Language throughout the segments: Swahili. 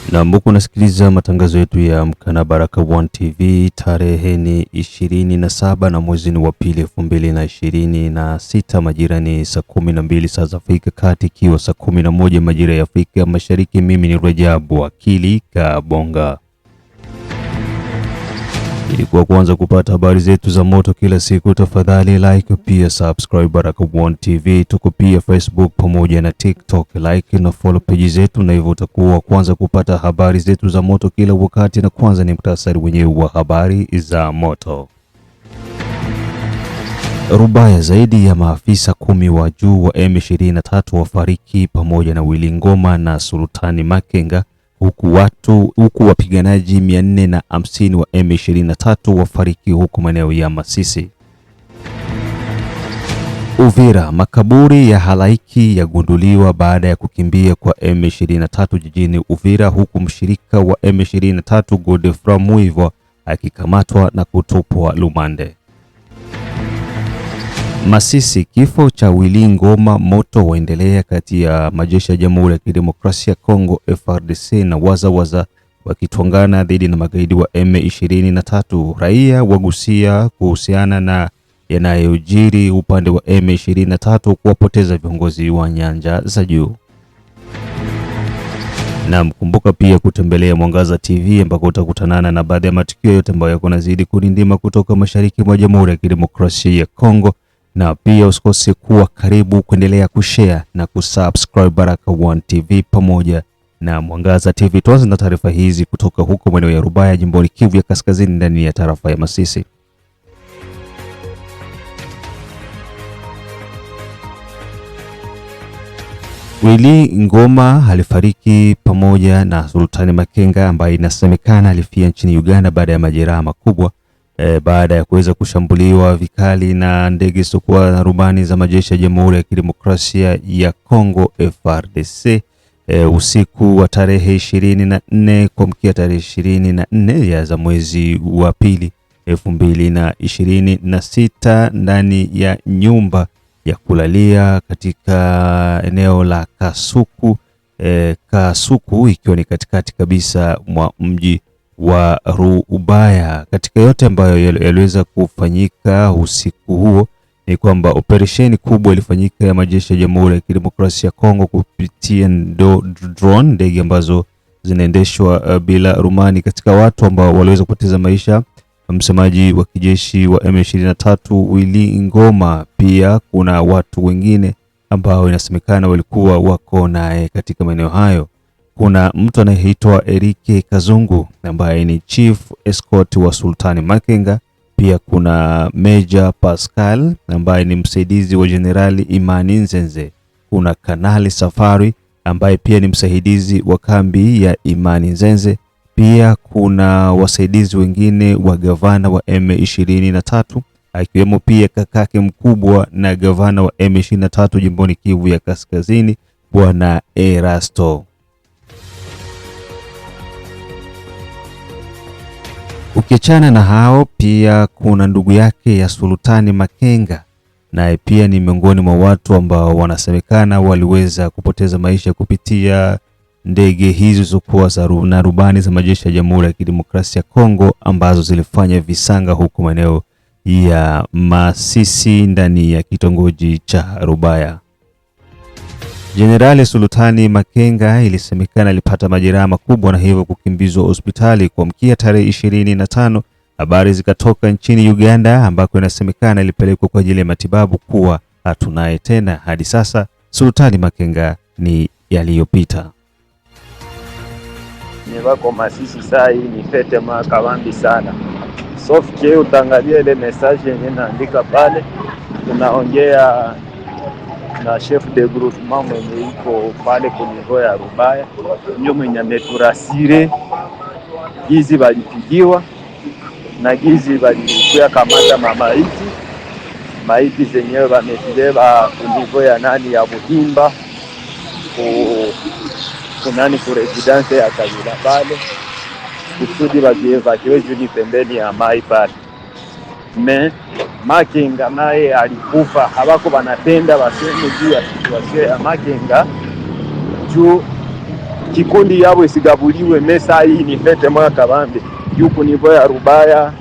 Na mbuku nasikiliza matangazo yetu ya Amka na Baraka One TV. Tarehe ni 27 na mwezi wa pili 2026, majira ni saa 12 saa za Afrika Kati, ikiwa saa 11 majira ya Afrika Mashariki. Mimi ni Rajabu Akili Kabonga. Ili kuanza kupata habari zetu za moto kila siku, tafadhali like pia subscribe Baraka One TV. Tuko pia Facebook pamoja na TikTok, like na follow page zetu, na hivyo utakuwa kwanza kupata habari zetu za moto kila wakati. Na kwanza ni muhtasari wenyewe wa habari za moto. Rubaya, zaidi ya maafisa 10 wa juu wa M23 wafariki pamoja na Willy Ngoma na Sultani Makenga, huku wapiganaji 450 wa M23 wafariki huko maeneo ya Masisi. Uvira, makaburi ya halaiki yagunduliwa baada ya kukimbia kwa M23 jijini Uvira, huku mshirika wa M23 Godefroid Muivo akikamatwa na kutupwa Lumande. Masisi, kifo cha Willy Ngoma, moto waendelea kati ya majeshi ya Jamhuri ya Kidemokrasia ya Kongo FARDC na wazawaza wakitwangana dhidi na magaidi wa M23. Raia wagusia kuhusiana na yanayojiri upande wa M23 kuwapoteza viongozi wa nyanja za juu. Na mkumbuka pia kutembelea Mwangaza TV ambako utakutanana na baadhi ya matukio yote ambayo yako nazidi kurindima kutoka mashariki mwa Jamhuri ya Kidemokrasia ya Kongo. Na pia usikose kuwa karibu kuendelea kushare na kusubscribe Baraka One TV pamoja na Mwangaza TV. Tuanze na taarifa hizi kutoka huko maeneo ya Rubaya, jimboni Kivu ya Kaskazini, ndani ya tarafa ya Masisi. Willy Ngoma alifariki pamoja na Sultani Makenga ambaye inasemekana alifia nchini Uganda baada ya majeraha makubwa baada ya kuweza kushambuliwa vikali na ndege zisizokuwa na rubani za majeshi ya Jamhuri ya Kidemokrasia ya Kongo FARDC usiku wa tarehe 24 kuamkia tarehe 24 ya za mwezi wa pili 2026 ndani ya nyumba ya kulalia katika eneo la Kasuku ikiwa ni katikati kabisa mwa mji wa Rubaya. Katika yote ambayo yaliweza kufanyika usiku huo ni kwamba operesheni kubwa ilifanyika ya majeshi ya Jamhuri ya Kidemokrasia ya Kongo kupitia drone, ndege ambazo zinaendeshwa bila rumani, katika watu ambao waliweza kupoteza maisha. Msemaji wa kijeshi wa M23 Willy Ngoma, pia kuna watu wengine ambao inasemekana walikuwa wako naye katika maeneo hayo. Kuna mtu anayeitwa Erike Kazungu ambaye ni chief escort wa Sultani Makenga. Pia kuna Major Pascal ambaye ni msaidizi wa Generali Imani Nzenze. Kuna Kanali Safari ambaye pia ni msaidizi wa kambi ya Imani Nzenze. Pia kuna wasaidizi wengine wa gavana wa M23 akiwemo pia kakake mkubwa na gavana wa M23 jimboni Kivu ya Kaskazini, Bwana Erasto. Ukiachana na hao, pia kuna ndugu yake ya Sultani Makenga, naye pia ni miongoni mwa watu ambao wanasemekana waliweza kupoteza maisha kupitia ndege hizo zilizokuwa na rubani za majeshi ya Jamhuri ya Kidemokrasia ya Kongo ambazo zilifanya visanga huko maeneo ya Masisi ndani ya kitongoji cha Rubaya. Jenerali Sultani Makenga ilisemekana alipata majeraha makubwa na hivyo kukimbizwa hospitali kuamkia tarehe 25. Habari zikatoka nchini Uganda ambako inasemekana ilipelekwa kwa ajili ya matibabu kuwa hatunaye tena. Hadi sasa Sultani Makenga ni yaliyopita. Wako Masisi saa hii ni fete makabambi sana. Sofikie utangalia ile message yenye naandika pale, tunaongea na chef de groupement mwenye iko pale kunivo ya Rubaya, ndio mwenye ameturasire gizi walipigiwa na gizi walikuya kamata maiti zenyewe wamezibeba kunivo ya nani ya Buhimba kunani ku residence ya Kabila pale kusudi wakiwe juni pembeni ya mai pale. Makenga naye alikufa, habako banatenda baseme juu ya situasio ya Makenga juu kikundi yabo isigabuliwe. Mesa hii ni fete moya kabambi yuko nivo ya Rubaya,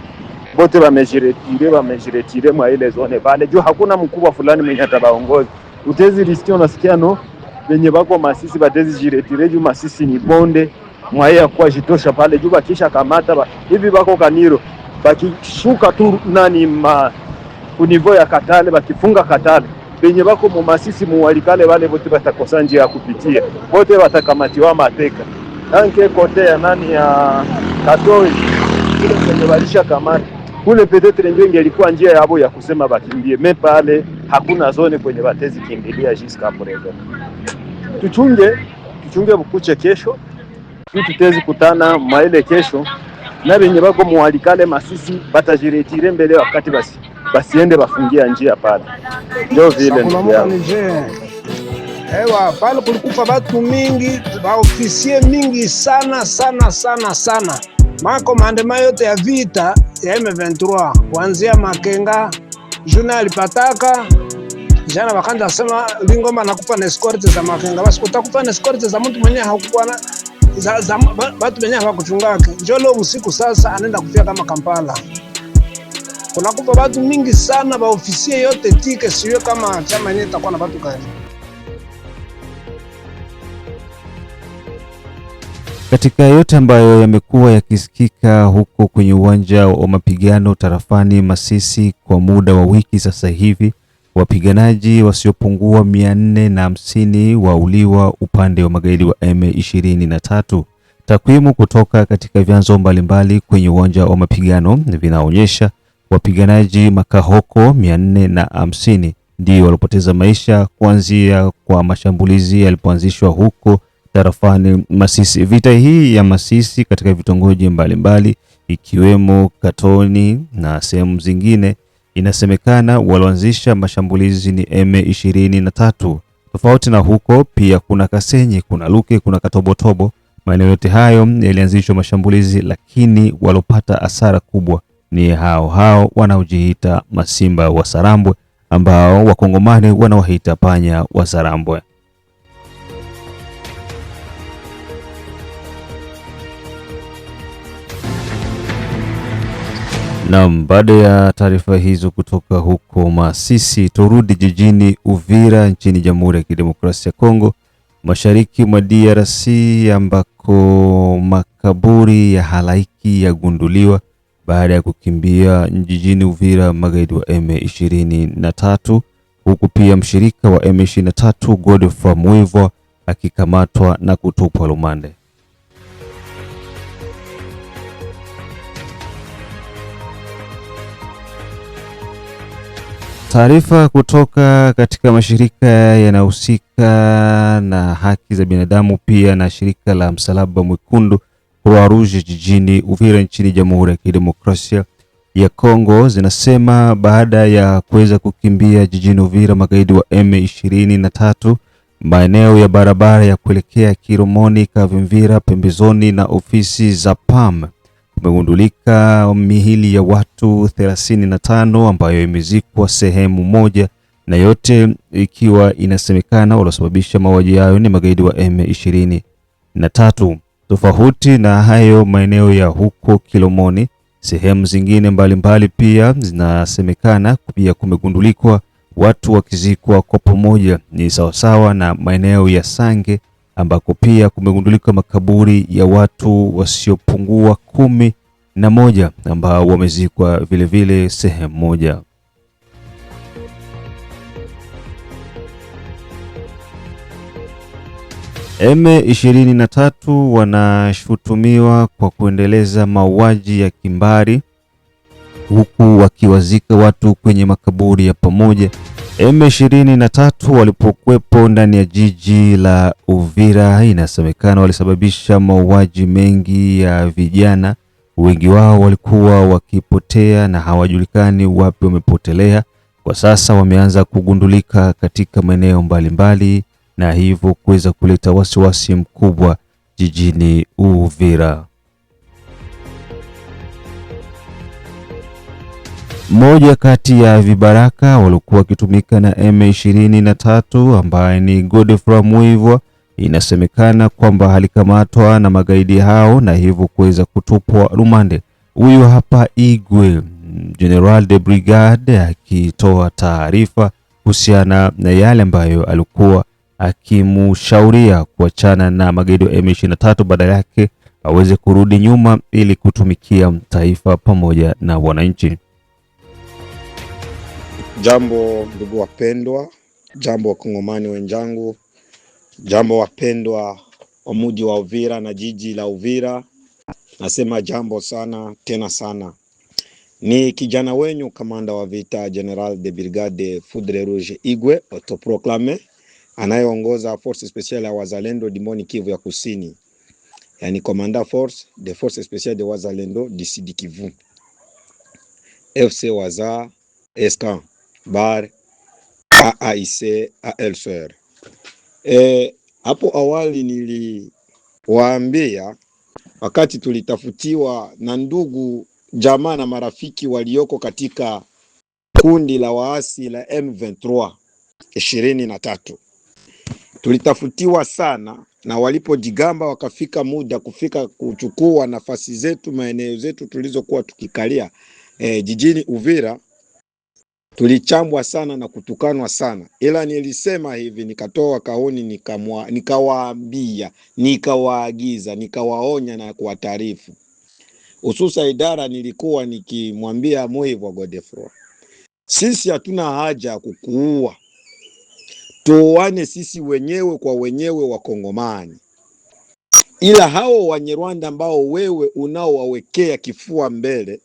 bote bamejiretire mwa ile zone pale juu hakuna mkubwa fulani mwenye atabaongoza. Utezi risiki unasikia no wenye bako Masisi batezi jiretire juu Masisi ni bonde mwaye kwa jitosha pale juu bakisha kamata hivi bako Kaniro bakishuka tu nani kunivo ya Katale, bakifunga Katale benye bako mu Masisi muwalikale wale bote batakosa njia ya kupitia, bote batakamatiwa mateka anke kote ya nani ya Katoi ile kwenye balisha kamata kule petetre ndio ingelikuwa njia yabo ya kusema bakimbie. Me pale hakuna zone kwenye batezi kimbilia jiska mrego. Tuchunge bukuche kesho tutezi kutana maile kesho na benye bako muwalikale Masisi batajiretire mbele wakati basiende bafungia njia pale. Ndio vile ewa pale kulikufa batu mingi, baofisie mingi sana sana sana sana. Makomandema yote ya vita ya M23 kuanzia Makenga juna alipataka jana wakanda sema Lingomba nakupa na escort za Makenga, basi utakupa na escort za mtu mwenye hakukuwa na za watu wenye hawakuchungaka. Njoo leo usiku sasa anaenda kufia kama Kampala. Kunakupa watu mingi sana, baofisie yote tike siyo kama chama yenyewe itakuwa na watu gani. Katika yote ambayo yamekuwa yakisikika huko kwenye uwanja wa mapigano tarafani Masisi kwa muda wa wiki sasa hivi, wapiganaji wasiopungua 450 wauliwa upande wa magaidi wa M23. Takwimu kutoka katika vyanzo mbalimbali kwenye uwanja wa mapigano vinaonyesha wapiganaji makahoko 450 ndio walipoteza maisha kuanzia kwa mashambulizi yalipoanzishwa huko tarafani Masisi. Vita hii ya Masisi katika vitongoji mbalimbali ikiwemo Katoni na sehemu zingine, inasemekana walioanzisha mashambulizi ni M23. Tofauti na huko pia kuna Kasenyi, kuna Luke, kuna Katobotobo. Maeneo yote hayo yalianzishwa mashambulizi, lakini walopata hasara kubwa ni hao wanaojiita Masimba wa Sarambwe, ambao wakongomani wanawaita panya wa Sarambwe. Naam, baada ya taarifa hizo kutoka huko Masisi, turudi jijini Uvira nchini Jamhuri ya Kidemokrasia ya Kongo, mashariki mwa DRC, ambako makaburi ya halaiki yagunduliwa baada ya kukimbia jijini Uvira magaidi wa M23, huku pia mshirika wa M23 Godfrey Muivo akikamatwa na kutupwa rumande. Taarifa kutoka katika mashirika yanahusika na haki za binadamu pia na shirika la Msalaba Mwekundu Croix Rouge jijini Uvira nchini Jamhuri ya Kidemokrasia ya Kongo zinasema baada ya kuweza kukimbia jijini Uvira magaidi wa M23, maeneo ya barabara ya kuelekea Kiromoni, Kavimvira pembezoni na ofisi za PAM kumegundulika mihili ya watu 35 ambayo imezikwa sehemu moja, na yote ikiwa inasemekana waliosababisha mauaji hayo ni magaidi wa M23. Tofauti na hayo maeneo ya huko Kilomoni, sehemu zingine mbalimbali pia zinasemekana pia kumegundulikwa watu wakizikwa kwa pamoja. Ni sawasawa na maeneo ya Sange ambako pia kumegundulika makaburi ya watu wasiopungua 11 ambao wamezikwa vile vile sehemu moja. M23 wanashutumiwa kwa kuendeleza mauaji ya kimbari huku wakiwazika watu kwenye makaburi ya pamoja. M23 walipokuwepo ndani ya jiji la Uvira, inasemekana walisababisha mauaji mengi ya vijana. Wengi wao walikuwa wakipotea na hawajulikani wapi wamepotelea. Kwa sasa wameanza kugundulika katika maeneo mbalimbali na hivyo kuweza kuleta wasiwasi mkubwa jijini Uvira. Mmoja kati ya vibaraka waliokuwa wakitumika na M23 ambaye ni Godfrey Muivo, inasemekana kwamba alikamatwa na magaidi hao na hivyo kuweza kutupwa rumande. Huyu hapa Igwe, General de Brigade, akitoa taarifa kuhusiana na yale ambayo alikuwa akimshauria kuachana na magaidi wa M23, badala yake aweze kurudi nyuma ili kutumikia taifa pamoja na wananchi. Jambo ndugu wapendwa, jambo wakongomani wenzangu, jambo wapendwa wa mji wa Uvira na jiji la Uvira. Nasema jambo sana tena sana. Ni kijana wenyu kamanda wa vita General de Brigade Foudre Rouge Igwe autoproclame, anayeongoza force speciale ya Wazalendo Dimoni Kivu ya Kusini, yani Commandant Force de Force Speciale de Wazalendo du Sud Kivu, FC Waza Escan Bar AAIC ALSR. Hapo awali niliwaambia wakati tulitafutiwa na ndugu jamaa na marafiki walioko katika kundi la waasi la M23 23, tulitafutiwa sana, na walipojigamba wakafika muda kufika kuchukua nafasi zetu, maeneo zetu tulizokuwa tukikalia jijini Uvira, tulichambwa sana na kutukanwa sana. Ila nilisema hivi, nikatoa kaoni, nikawaambia, nikawaagiza, nikawaonya na kuwataarifu, hususa idara nilikuwa nikimwambia Moivu Godefroy, sisi hatuna haja ya kukuua, tuoane sisi wenyewe kwa wenyewe Wakongomani, ila hao Wanyarwanda ambao wewe unaowawekea kifua mbele,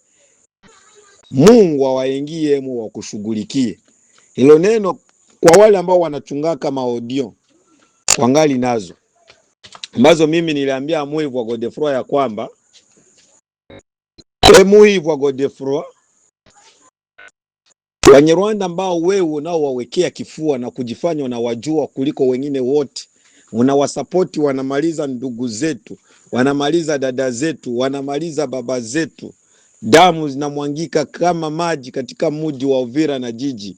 Mungu awaingie mu wakushughulikie. Hilo neno kwa wale ambao wanachungaka maaudio wangali nazo, ambazo mimi niliambia Moivu Godefroy ya kwamba Moivu Godefroy, Wanyarwanda ambao wewe unaowawekea kifua na kujifanya na wajua kuliko wengine wote, unawasapoti, wanamaliza ndugu zetu, wanamaliza dada zetu, wanamaliza baba zetu, damu zinamwangika kama maji katika mji wa Uvira na jiji,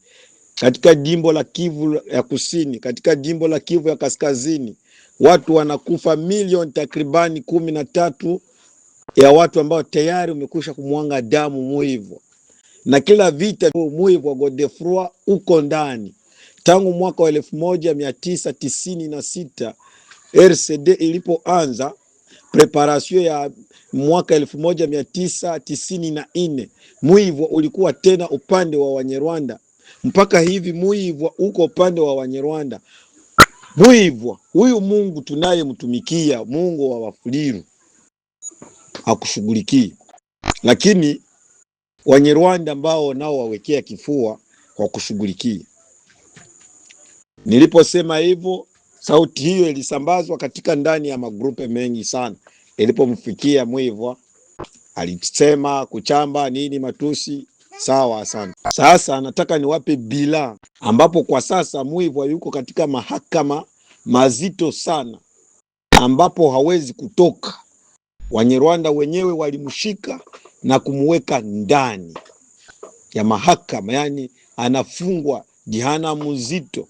katika jimbo la Kivu ya Kusini, katika jimbo la Kivu ya Kaskazini, watu wanakufa milioni takribani 13 ya watu ambao tayari umekusha kumwanga damu Moivu. Na kila vita Moivu Godefroy uko ndani tangu mwaka wa 1996 RCD ilipoanza preparation ya mwaka 1994. Moivu ulikuwa tena upande wa Wanyarwanda, mpaka hivi Moivu uko upande wa Wanyarwanda. Moivu huyu Mungu tunayemtumikia, Mungu wa Wafuliru, hakushughulikii, lakini Wanyarwanda ambao nao wawekea kifua kwa kushughulikia. Niliposema hivyo, sauti hiyo ilisambazwa katika ndani ya magrupe mengi sana. Ilipomfikia Moivu, alisema kuchamba nini, matusi, sawa sana. Sasa nataka niwape bila, ambapo kwa sasa Moivu yuko katika mahakama mazito sana, ambapo hawezi kutoka. Wanyarwanda wenyewe walimshika na kumweka ndani ya mahakama, yani anafungwa jehanamu nzito.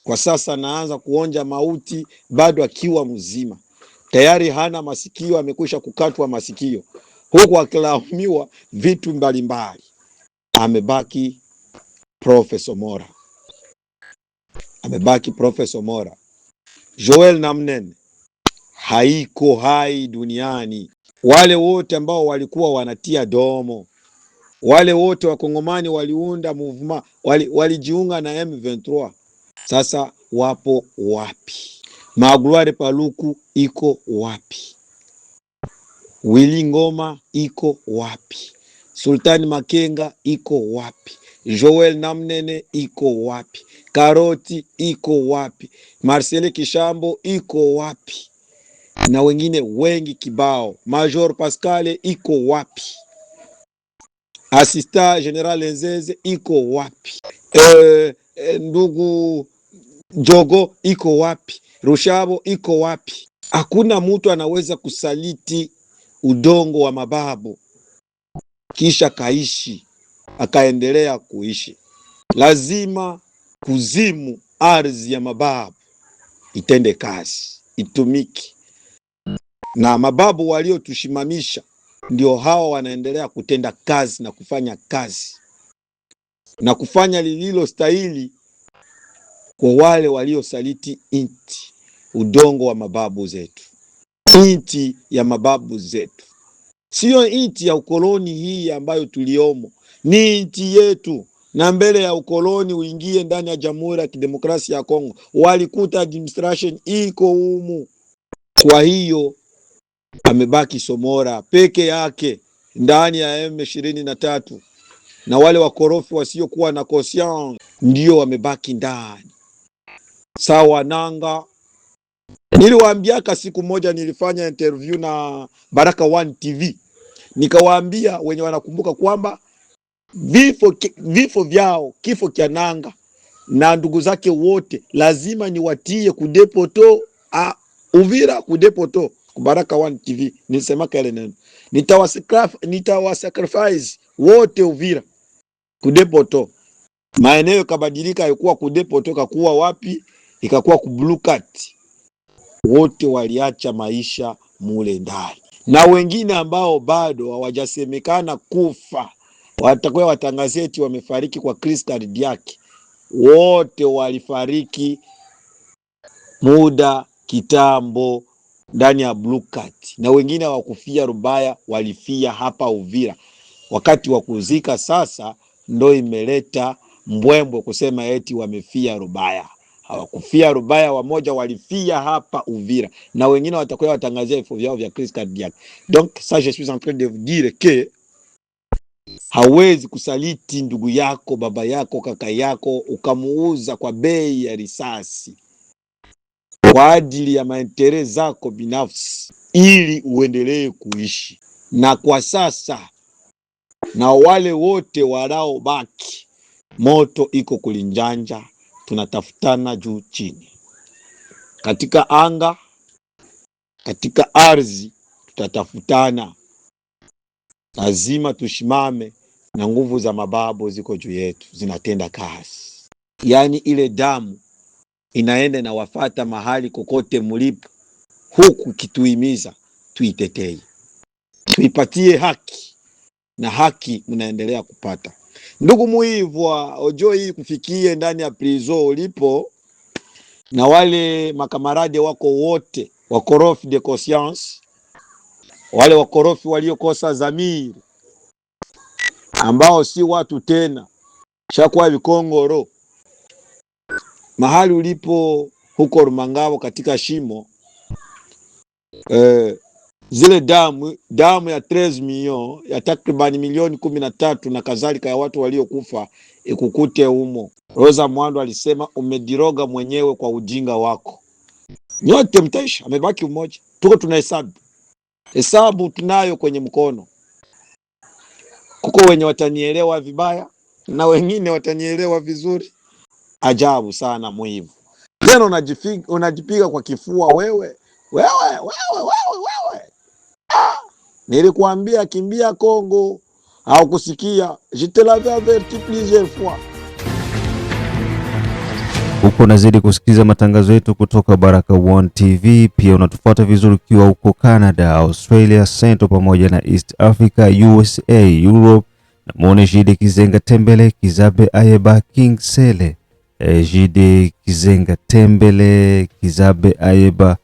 Kwa sasa anaanza kuonja mauti bado akiwa mzima, tayari hana masikio, amekwisha kukatwa masikio, huku akilaumiwa vitu mbalimbali. Amebaki Professor Mora, amebaki Professor Mora. Joel Namnene haiko hai duniani. Wale wote ambao walikuwa wanatia domo, wale wote Wakongomani waliunda movement, walijiunga na M23, sasa wapo wapi? Magloire Paluku iko wapi? Willy Ngoma iko wapi? Sultani Makenga iko wapi? Joel Namnene iko wapi? Karoti iko wapi? Marcel Kishambo iko wapi? Na wengine wengi kibao. Major Pascal iko wapi? Assistant General Nzeze iko wapi? Ndugu Jogo iko wapi? Rushabo iko wapi? Hakuna mtu anaweza kusaliti udongo wa mababu kisha kaishi akaendelea kuishi. Lazima kuzimu ardhi ya mababu itende kazi. itumiki, na mababu waliotushimamisha ndio hawa wanaendelea kutenda kazi na kufanya kazi na kufanya lililo stahili kwa wale waliosaliti inti, udongo wa mababu zetu, inti ya mababu zetu, sio inti ya ukoloni hii ambayo tuliomo, ni inti yetu. Na mbele ya ukoloni uingie ndani ya Jamhuri ya Kidemokrasia ya Kongo, walikuta administration iko humu. Kwa hiyo amebaki Somora peke yake ndani ya M23, na wale wakorofi wasiokuwa na conscience ndio wamebaki ndani. Sawa nanga, niliwaambiaka siku moja, nilifanya interview na Baraka One TV, nikawaambia wenye wanakumbuka kwamba vifo vyao, kifo kya nanga na ndugu zake wote lazima niwatie kudepoto Uvira, kudepoto Baraka One TV. Nilisema kale neno, nitawasacrifice wote Uvira kudepoto. Maeneo kabadilika, ilikuwa kudepoto kakuwa wapi, ikakuwa kublukat. Wote waliacha maisha mule ndani, na wengine ambao bado hawajasemekana kufa watakuwa watangazeti wamefariki kwa Chris cardiac. Wote walifariki muda kitambo ndani ya Blue Cat, na wengine wakufia Rubaya walifia hapa Uvira. Wakati wa kuzika sasa ndo imeleta mbwembwe kusema eti wamefia Rubaya. Hawakufia Rubaya, wamoja walifia hapa Uvira, na wengine watakuwa watangazia vifo vyao vya Chris cardiac. Donc ça je suis en train de vous dire que hawezi kusaliti ndugu yako, baba yako, kaka yako, ukamuuza kwa bei ya risasi kwa ajili ya maendeleo zako binafsi ili uendelee kuishi. Na kwa sasa, na wale wote walao baki, moto iko kulinjanja, tunatafutana juu chini, katika anga, katika ardhi, tutatafutana. Lazima tushimame, na nguvu za mababu ziko juu yetu, zinatenda kazi. Yani ile damu inaenda na wafata mahali kokote mulipo, huku kituimiza tuitetei, tuipatie haki, na haki mnaendelea kupata. Ndugu muivwa ojo hii kufikie ndani ya prison ulipo, na wale makamarade wako wote wakorofi de conscience, wale wakorofi waliokosa dhamiri, ambao si watu tena, shakuwa vikongoro, mahali ulipo huko Rumangabo katika shimo, zile damu ya 13 milioni ya takribani milioni 13 na kadhalika ya watu waliokufa ikukute humo. Rosa Mwando alisema umediroga mwenyewe kwa ujinga wako, nyote mtaisha. Amebaki mmoja, tuko tunahesabu tunayo kwenye mkono. Kuko wenye watanielewa vibaya na wengine watanielewa vizuri. Ajabu sana mwivu. Tena unajipiga kwa kifua wewe. Nilikuambia kimbia Kongo, au kusikia? Je te l'avais averti plusieurs fois. Huko unazidi kusikiliza matangazo yetu kutoka Baraka One TV. Pia unatufuata vizuri ukiwa huko Canada, Australia, Central pamoja na East Africa, USA, Europe. Na muone Jide Kizenga Tembele, Kizabe Ayeba, King Sele, Jide Kizenga Tembele, Kizabe Ayeba,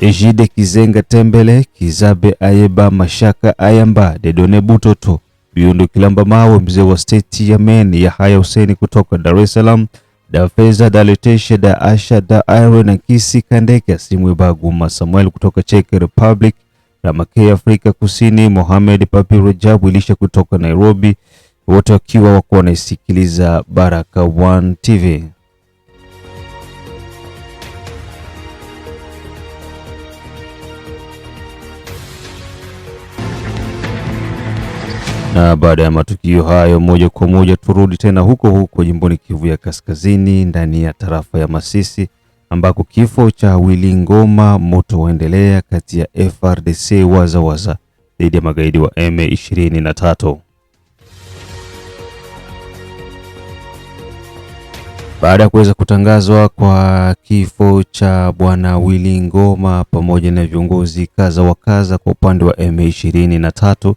Jide Kizenga Tembele, Kizabe Ayeba, Mashaka Ayamba, Dedone Butoto, Biundu Kilamba Mawe, mzee wa state ya Maine, Yahya Hussein kutoka Dar es Salaam, Da Feza, Da Letesha, Da Asha, Da Iron na Kisi Kandeke, Simwe Baguma Samuel kutoka Czech Republic, Ramakei Afrika Kusini, Mohamed Papi Rajabu Ilisha kutoka Nairobi, wote wakiwa wako wanaisikiliza Baraka One TV. Na baada ya matukio hayo, moja kwa moja turudi tena huko jimboni Kivu ya Kaskazini, ndani ya tarafa ya Masisi, ambako kifo cha Willy Ngoma, moto waendelea kati ya FRDC waza dhidi ya magaidi wa M23. Baada ya kuweza kutangazwa kwa kifo cha Bwana Willy Ngoma pamoja na viongozi kadha wa kadha kwa upande wa M23,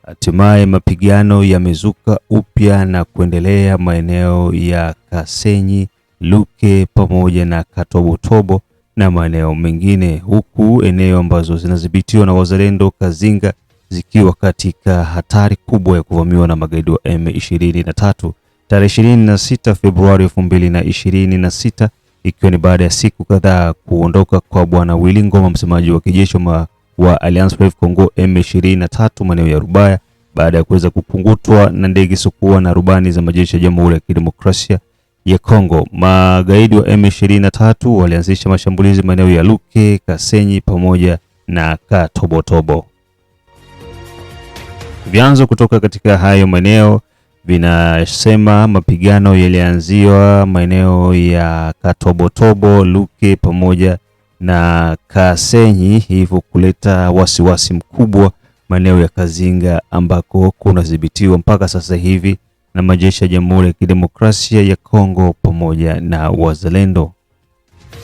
hatimaye mapigano yamezuka upya na kuendelea maeneo ya Kasenyi, Luke pamoja na Katobotobo na maeneo mengine, huku eneo ambazo zinadhibitiwa na wazalendo Kazinga zikiwa katika hatari kubwa ya kuvamiwa na magaidi wa M23. Tarehe 26 Februari 2026, ikiwa ni baada ya siku kadhaa kuondoka kwa Bwana Willy Ngoma, msemaji wa kijeshi wa Alliance Fleuve Congo M23 maeneo ya Rubaya, baada ya kuweza kupungutwa na ndege isiyokuwa na rubani za majeshi ya Jamhuri ya Kidemokrasia ya Kongo. Magaidi wa M23 walianzisha mashambulizi maeneo ya Luke, Kasenyi pamoja na Katobotobo. Vyanzo kutoka katika hayo maeneo vinasema mapigano yalianziwa maeneo ya Katobotobo, Luke pamoja na Kasenyi, hivyo kuleta wasiwasi mkubwa maeneo ya Kazinga ambako kunadhibitiwa mpaka sasa hivi na majeshi ya Jamhuri ya Kidemokrasia ya Kongo pamoja na wazalendo.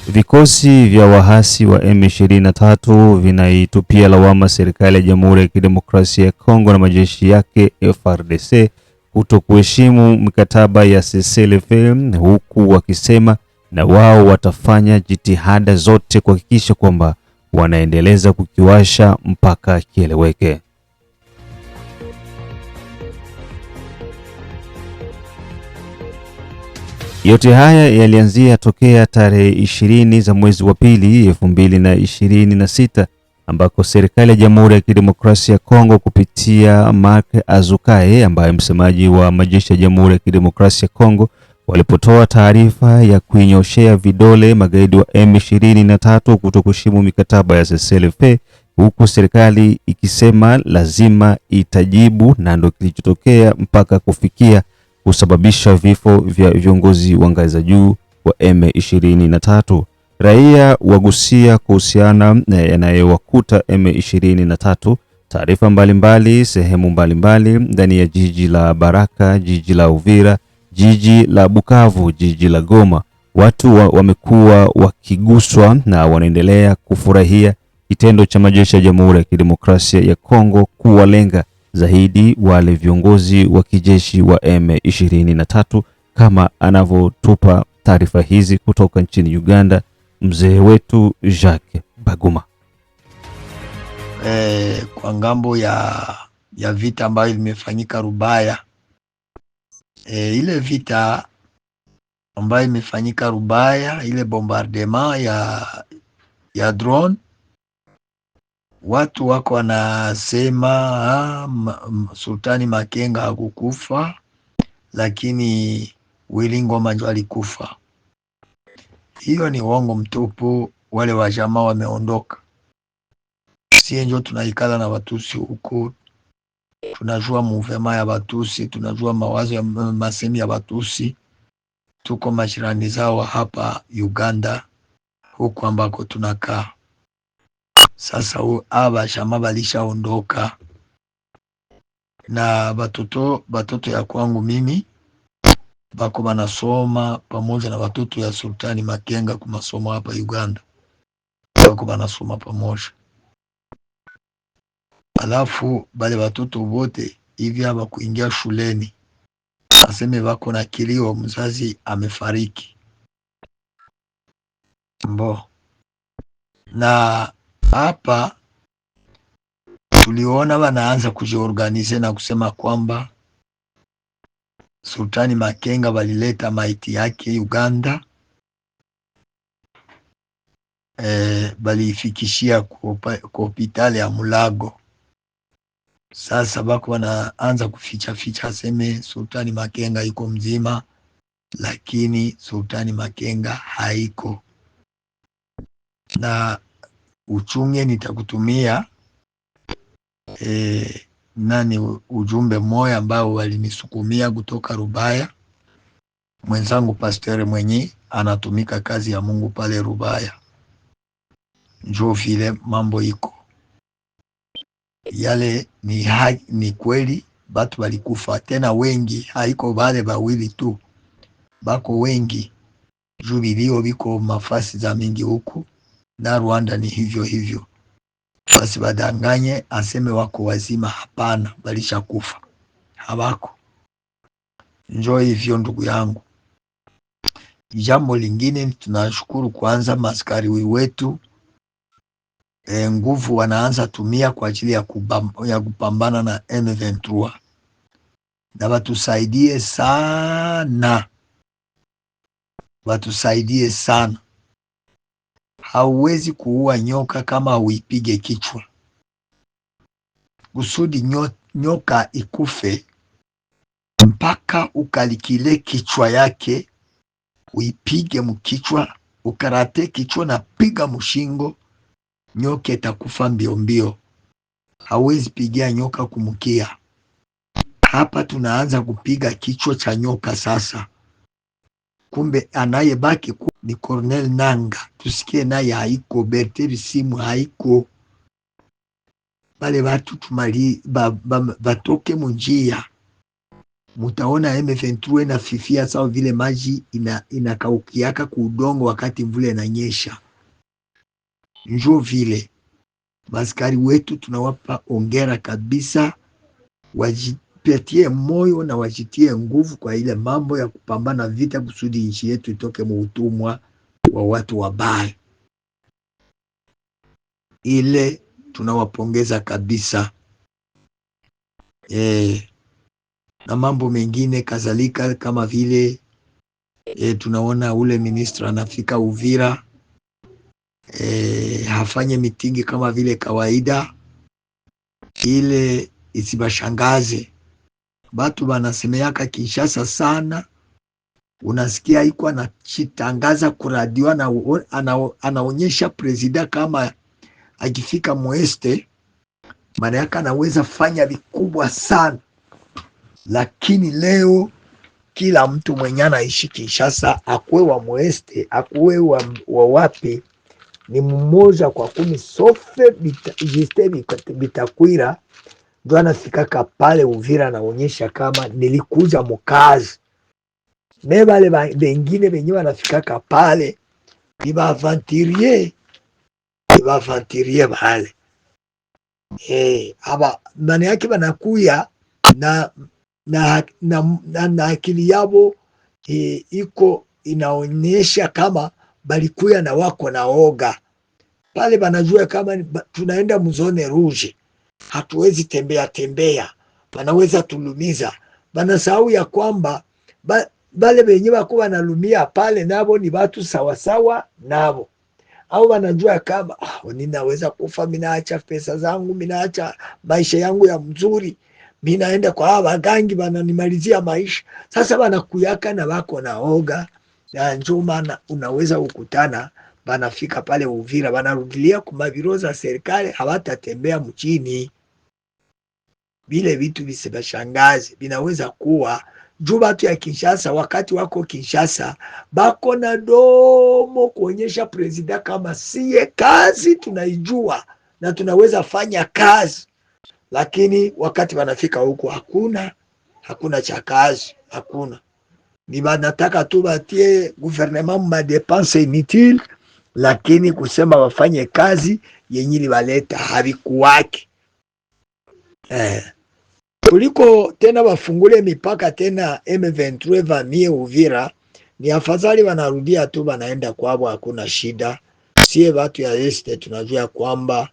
Vikosi vya wahasi wa M23 vinaitupia lawama serikali ya Jamhuri ya Kidemokrasia ya Kongo na majeshi yake FARDC kutokuheshimu mikataba ya cessez-le-feu, huku wakisema na wao watafanya jitihada zote kuhakikisha kwamba wanaendeleza kukiwasha mpaka kieleweke. Yote haya yalianzia tokea tarehe 20 za mwezi wa pili 2026, ambako serikali ya Jamhuri ya Kidemokrasia ya Kongo kupitia Mark Azukaye ambaye msemaji wa majeshi ya Jamhuri ya Kidemokrasia ya Kongo walipotoa taarifa ya kuinyoshea vidole magaidi wa M23 kutokuheshimu mikataba ya cessez-le-feu, huku serikali ikisema lazima itajibu, na ndio kilichotokea mpaka kufikia kusababisha vifo vya viongozi wa ngazi za juu wa M23. Raia wagusia kuhusiana na yanayowakuta M23, taarifa mbalimbali sehemu mbalimbali ndani ya jiji la Baraka, jiji la Uvira, jiji la Bukavu, jiji la Goma. Watu wamekuwa wakiguswa na wanaendelea kufurahia kitendo cha majeshi ya Jamhuri ya Kidemokrasia ya Kongo kuwalenga zaidi wale viongozi wa kijeshi wa M23, kama anavyotupa taarifa hizi kutoka nchini Uganda mzee wetu Jacques Baguma. Kwa ngambo ya vita ambayo imefanyika Rubaya, ile vita ambayo imefanyika Rubaya, ile bombardement ya drone, watu wako wanasema Sultani Makenga hakukufa, lakini Willy Ngoma ndio alikufa. Hiyo ni uongo mtupu. Wale wa jamaa wameondoka. Sie ndio tunaikala na Watusi huko, tunajua movement ya Watusi, tunajua mawazo ya masemi ya Watusi. Tuko majirani zao hapa Uganda huko ambako tunakaa. Sasa aba jamaa walishaondoka, na batoto ya kwangu mimi bako banasoma pamoja na watoto ya Sultani Makenga kwa masomo hapa Uganda, bako banasoma pamoja. Alafu bale watoto wote hivi haba kuingia shuleni, aseme bako na kilio, mzazi amefariki na hapa tuliona wanaanza kujiorganize na kusema kwamba Sultani Makenga walileta maiti yake Uganda, balifikishia kwa hospitali ya Mulago. Sasa bako wanaanza kuficha aseme Sultani Makenga iko mzima, lakini Sultani Makenga haiko. Na uchunge nitakutumia ujumbe moja ambao walinisukumia kutoka Rubaya. Mwenzangu pastor mwenye anatumika kazi ya Mungu pale Rubaya, njoo vile mambo iko yale ni kweli. Batu walikufa tena wengi, haiko wale bawili tu, bako wengi. Jubilio biko mafasi za mingi huku, na Rwanda ni hivyo hivyo. Basi badanganye aseme wako wazima, hapana, balisha kufa, habako. Njoo hivyo ndugu yangu. Jambo lingine, tunashukuru kwanza maskari wetu nguvu wanaanza tumia kwa ajili ya kupambana na M23, na watusaidie sana, watusaidie sana. Hauwezi kuua nyoka kama uipige kichwa. Kusudi nyoka ikufe, mpaka ukalikile kichwa yake, uipige mkichwa, ukarate kichwa na piga mshingo, nyoka itakufa mbio mbio. Hawezi pigia nyoka kumkia. Hapa tunaanza kupiga kichwa cha nyoka sasa. Kumbe anayebaki ni Corneille Nangaa. Tusikie naye haiko, Bertin Bisimwa haiko. Bale watu batoke munjia. Mutaona M23 na fifia sawa vile maji inakaukiaka kuudongo wakati mvule inanyesha. Njoo vile maskari wetu tunawapa ongera kabisa, wajipatie moyo na wajitie nguvu kwa ile mambo ya kupambana vita kusudi nchi yetu itoke mu utumwa wa watu wabaya. Ile tunawapongeza kabisa. Na mambo mengine kadhalika kama vile tunaona ule ministra anafika Uvira, hafanye mitingi kama vile kawaida, ile isibashangaze. Batu banasemeaka Kinshasa sana, unasikia iko anachitangaza kuradio na anaonyesha presida kama akifika mweste maana yake anaweza fanya vikubwa sana. Lakini leo kila mtu mwenye anaishi Kinshasa, akuwe wa mweste, akuwe wa wapi, ni mmoja kwa 10 sofe Justin Bitakwira ndo anafikaka pale Uvira anaonyesha kama nilikuja mukazi. Mebale bengine benye wanafikaka pale ni bavantirier bale. Aba maana yake banakuya na akili yabo iko inaonyesha kama balikuya na wako na oga pale, banajua kama tunaenda mzone rouge, hatuwezi tembea, banaweza tulumiza. Banasahau ya kwamba bale benye bako banalumia pale nabo ni batu sawasawa nabo, au banajua kama ninaweza kufa, minaacha pesa zangu, minaacha maisha yangu ya mzuri, minaenda kwa hawa gangi bananimalizia maisha. Sasa banakuyaka na wako na oga, na njoo maana unaweza kukutana banafika pale Uvira, banarudilia kumabiro za serikali, hawatatembea mchini. Bile vitu visibashangazi, binaweza kuwa juu batu ya Kinshasa wakati wako Kinshasa bako na domo kuonyesha presida kama siye kazi tunaijua na tunaweza fanya kazi, lakini wakati wanafika huko hakuna cha kazi, hakuna. Ni banataka tu batie gouvernement ma dépense inutile, lakini kusema wafanye kazi yenye libaleta havikuwake. Kuliko tena wafungule mipaka tena M23 vamie Uvira, ni afadhali wanarudia tu wanaenda kwao, hakuna shida. Sie watu ya este tunajua kwamba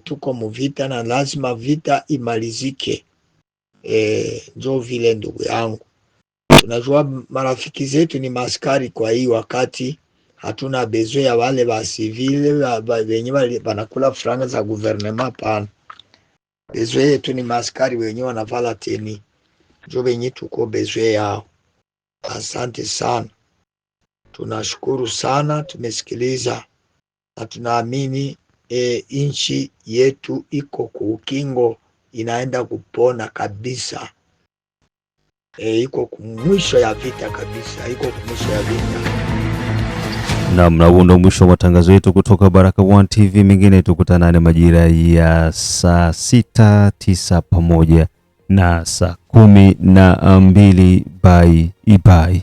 tuko muvita na lazima vita imalizike. Njo vile ndugu yangu, tunajua marafiki zetu ni maskari, kwa hii wakati hatuna besoin ya wale ba civile wenye wanakula franga za gouvernement pana. Besoin yetu ni maskari wenye wanavala teni, njo wenye tuko besoin yao. Asante sana, tunashukuru sana, tumesikiliza na tunaamini inchi yetu iko kuukingo, inaenda kupona kabisa. Iko kumwisho ya vita kabisa, iko kumwisho ya vita. Na huo ndo mwisho wa matangazo yetu kutoka Baraka1 TV. Mengine tukutanane majira ya saa 6, 9 pamoja na saa 12. Bye.